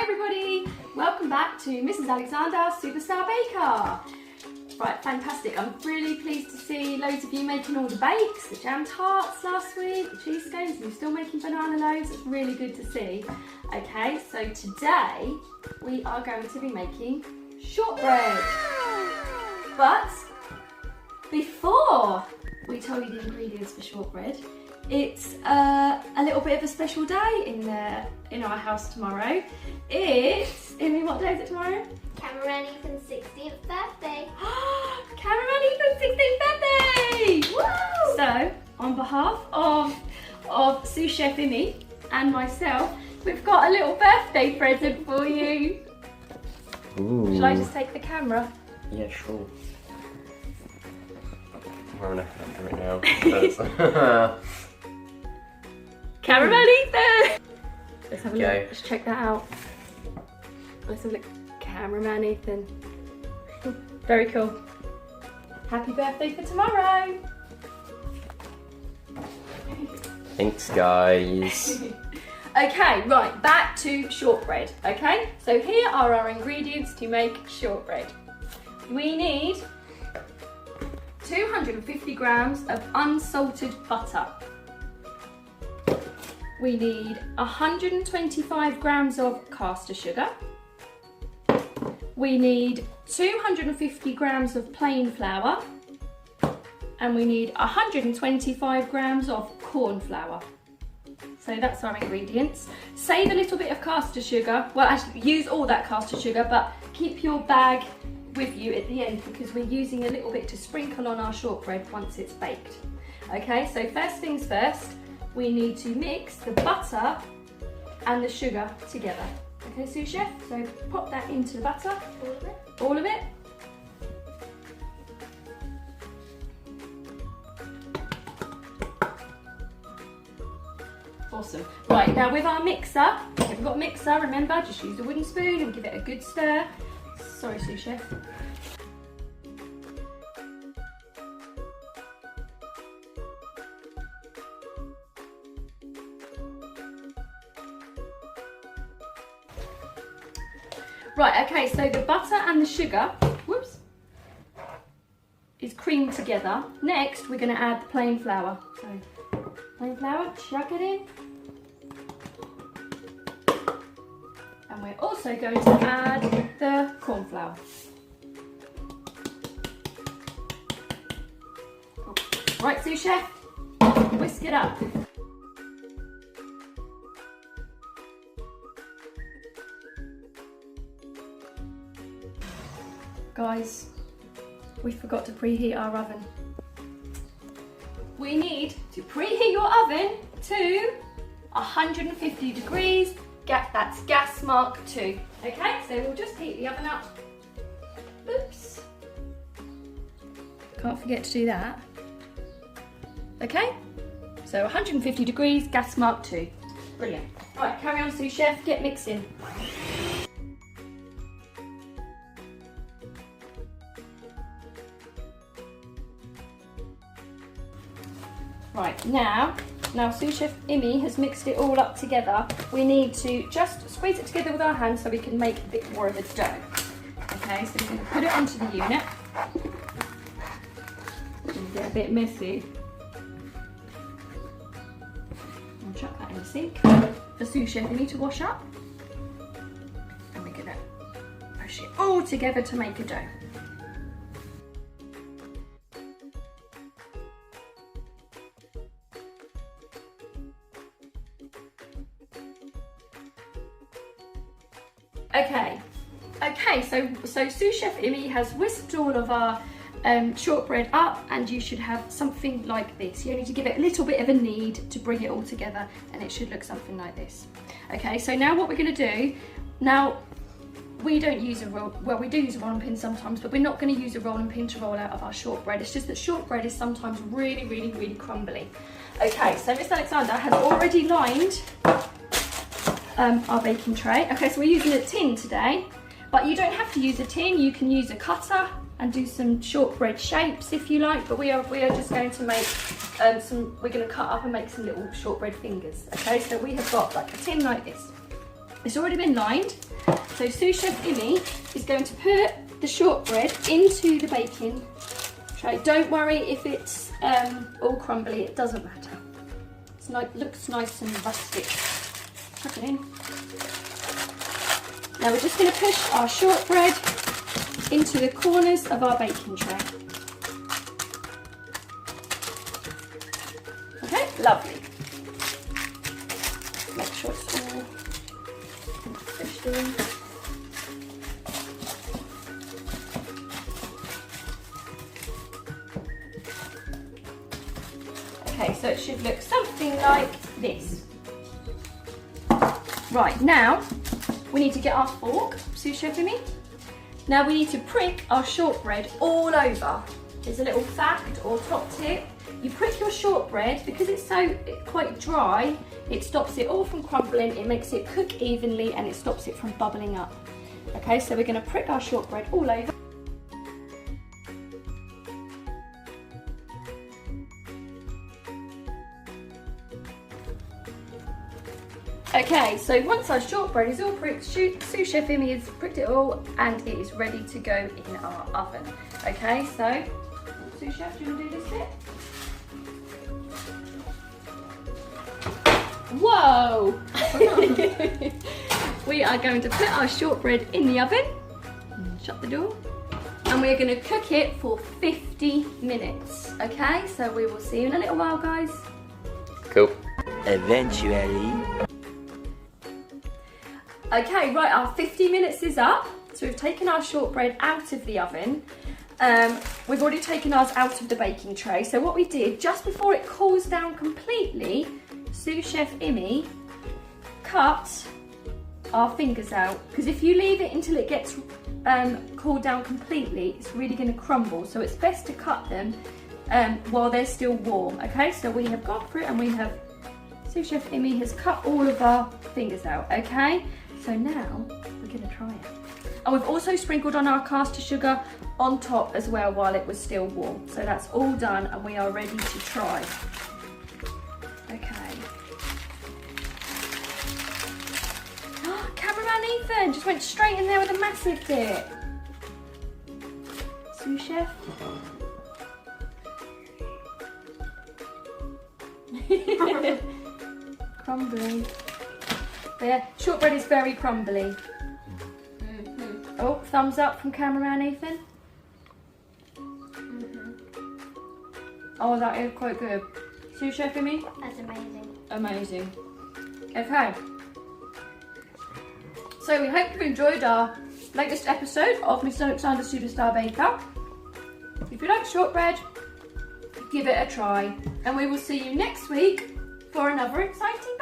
Hi everybody, welcome back to Mrs. Alexander's Superstar Baker. Right, fantastic. I'm really pleased to see loads of you making all the bakes, the jam tarts last week, the cheese scones, and you're still making banana loaves. It's really good to see. Okay, so today we are going to be making shortbread. But before we tell you the ingredients for shortbread, it's a little bit of a special day in our house tomorrow. It's, Amy, what day is it tomorrow? Cameron Ethan's 16th birthday. Cameron Ethan's 16th birthday! Woo! So, on behalf of sous chef Amy and myself, we've got a little birthday present for you. Ooh. Shall I just take the camera? Yeah, sure. I'm wearing a hat right now. Caramel Ethan! Let's have a look. Okay. Let's check that out. Let's have a look. Cameraman Ethan. Very cool. Happy birthday for tomorrow. Thanks, guys. Okay, right, back to shortbread, okay? So here are our ingredients to make shortbread. We need 250 grams of unsalted butter. We need 125 grams of caster sugar. We need 250 grams of plain flour. And we need 125 grams of corn flour. So that's our ingredients. Save a little bit of caster sugar. Well, actually use all that caster sugar, but keep your bag with you at the end because we're using a little bit to sprinkle on our shortbread once it's baked. Okay, so first things first, we need to mix the butter and the sugar together. Okay, sous chef, so pop that into the butter. All of it? All of it. Awesome. Right, now with our mixer, if you've got a mixer, remember, just use a wooden spoon and give it a good stir. Sorry, sous chef. Right, okay, so the butter and the sugar, whoops, is creamed together. Next, we're going to add the plain flour. So, plain flour, chuck it in. And we're also going to add the corn flour. Right, sous chef, whisk it up. Guys, we forgot to preheat our oven. We need to preheat your oven to 150 degrees. That's gas mark 2. Okay, so we'll just heat the oven up. Oops. Can't forget to do that. Okay, so 150 degrees, gas mark 2. Brilliant. Right, carry on, sous chef, get mixing. Right, now sous chef Imi has mixed it all up together. We need to just squeeze it together with our hands so we can make a bit more of a dough. Okay, so we're going to put it onto the unit. It's going to get a bit messy. I'll chuck that in the sink. The sous chef we need to wash up. And we're going to push it all together to make a dough. Okay, so sous chef Imi has whisked all of our shortbread up, and you should have something like this. You need to give it a little bit of a knead to bring it all together, and it should look something like this. Okay, so now what we're going to do, now we don't use a roll, well we do use a rolling pin sometimes, but we're not going to use a rolling pin to roll out of our shortbread. It's just that shortbread is sometimes really crumbly. Okay, so Miss Alexander has already lined our baking tray. Okay, so we're using a tin today, but you don't have to use a tin. You can use a cutter and do some shortbread shapes if you like, but we are just going to make we're going to cut up and make some little shortbread fingers. Okay, so we have got like a tin like this. It's already been lined. So sous chef Imi is going to put the shortbread into the baking tray. Don't worry if it's all crumbly, it doesn't matter. Looks nice and rustic. Chuck it in. Now we're just going to push our shortbread into the corners of our baking tray. Okay, lovely. Make sure it's all pushed in. Okay, so it should look something like this. Right, now we need to get our fork, sous chef Imi. Now we need to prick our shortbread all over. There's a little fact or top tip. You prick your shortbread because it's quite dry, it stops it all from crumbling, it makes it cook evenly and it stops it from bubbling up. Okay, so we're going to prick our shortbread all over. Okay, so once our shortbread is all pricked, sous chef Imi has pricked it all and it is ready to go in our oven. Okay, so sous chef, do you want to do this bit? Whoa! We are going to put our shortbread in the oven. Shut the door. And we're going to cook it for 50 minutes. Okay, so we will see you in a little while, guys. Cool. Eventually. Okay, right, our 50 minutes is up. So we've taken our shortbread out of the oven. We've already taken ours out of the baking tray. So what we did, just before it cools down completely, sous chef Imi cut our fingers out. Because if you leave it until it gets cooled down completely, it's really going to crumble. So it's best to cut them while they're still warm. Okay, so we have gone through and we have, sous chef Imi has cut all of our fingers out. Okay, so now we're going to try it. And we've also sprinkled on our caster sugar on top as well while it was still warm. So that's all done and we are ready to try. Okay. Cameraman Ethan just went straight in there with a massive bit. Sous chef. Crumbly. Yeah, shortbread is very crumbly. Oh, thumbs up from cameraman Ethan. Oh, that is quite good. Sous chef Imi? That's amazing. Amazing. Okay. So we hope you enjoyed our latest episode of Mr. Alexander Superstar Baker. If you like shortbread, give it a try. And we will see you next week for another exciting